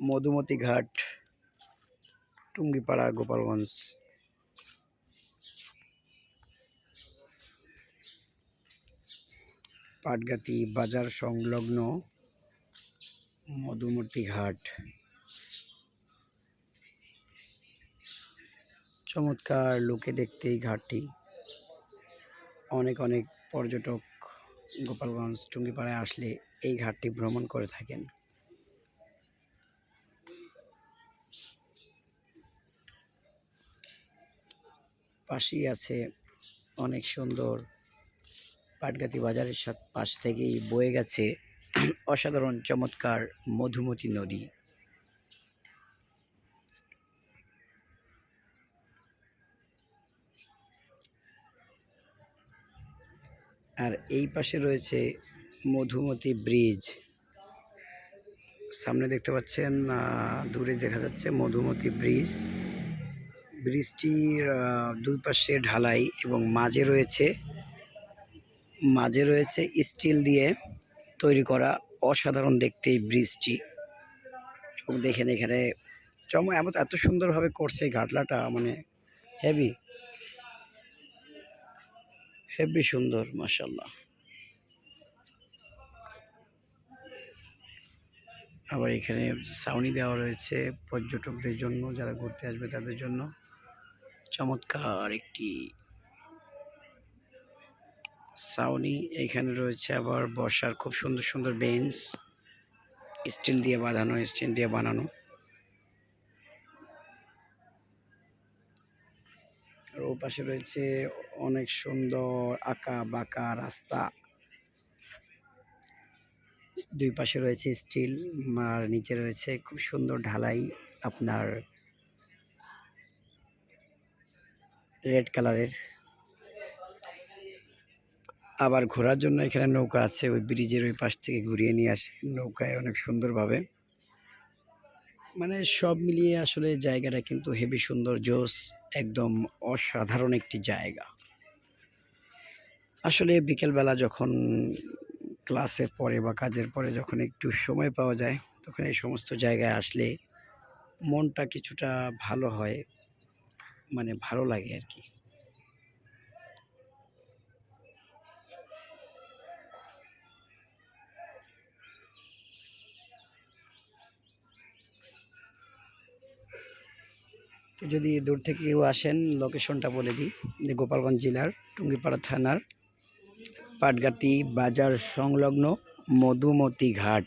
মধুমতি ঘাট, টুঙ্গিপাড়া, গোপালগঞ্জ। পাটগাতি বাজার সংলগ্ন মধুমতি ঘাট। চমৎকার লোকে দেখতে এই ঘাটটি। অনেক অনেক পর্যটক গোপালগঞ্জ টুঙ্গিপাড়ায় আসলে এই ঘাটটি ভ্রমণ করে থাকেন। পাশেই আছে অনেক সুন্দর পাটগাতি বাজারের পাশ থেকেই বয়ে গেছে অসাধারণ চমৎকার মধুমতি নদী। আর এই পাশে রয়েছে মধুমতি ব্রিজ। সামনে দেখতে পাচ্ছেন, দূরে দেখা যাচ্ছে মধুমতি ব্রিজ। ব্রিজটির দুই পাশে ঢালাই এবং মাঝে রয়েছে স্টিল দিয়ে তৈরি করা অসাধারণ দেখতে এই ব্রিজটি। এবং দেখেন এখানে এত সুন্দরভাবে করছে এই ঘাটলাটা, মানে হেভি সুন্দর, মাশাআল্লাহ। আবার এখানে ছাউনি দেওয়া রয়েছে পর্যটকদের জন্য, যারা ঘুরতে আসবে তাদের জন্য। চমৎকার একটি ছাউনি। এখানে রয়েছে আবার বসার খুব সুন্দর সুন্দর বেঞ্চ, স্টিল দিয়ে বানানো। আর ও পাশে রয়েছে অনেক সুন্দর আঁকা বাঁকা রাস্তা। দুই পাশে রয়েছে স্টিল, আর নিচে রয়েছে খুব সুন্দর ঢালাই, আপনার রেড কালারের। আবার ঘোরার জন্য এখানে নৌকা আছে, ওই ব্রিজের ওই পাশ থেকে ঘুরিয়ে নিয়ে আসে নৌকায় অনেক সুন্দরভাবে। মানে সব মিলিয়ে আসলে জায়গাটা কিন্তু হেভি সুন্দর, জোস, একদম অসাধারণ একটি জায়গা। আসলে বিকেলবেলা যখন ক্লাসের পরে বা কাজের পরে যখন একটু সময় পাওয়া যায়, তখন এই সমস্ত জায়গায় আসলে মনটা কিছুটা ভালো হয়, মানে ভালো লাগে আর কি। তো যদি দূর থেকে কেউ আসেন, লোকেশনটা বলে দিই, যে গোপালগঞ্জ জেলার টুঙ্গিপাড়া থানার পাটগাতি বাজার সংলগ্ন মধুমতি ঘাট।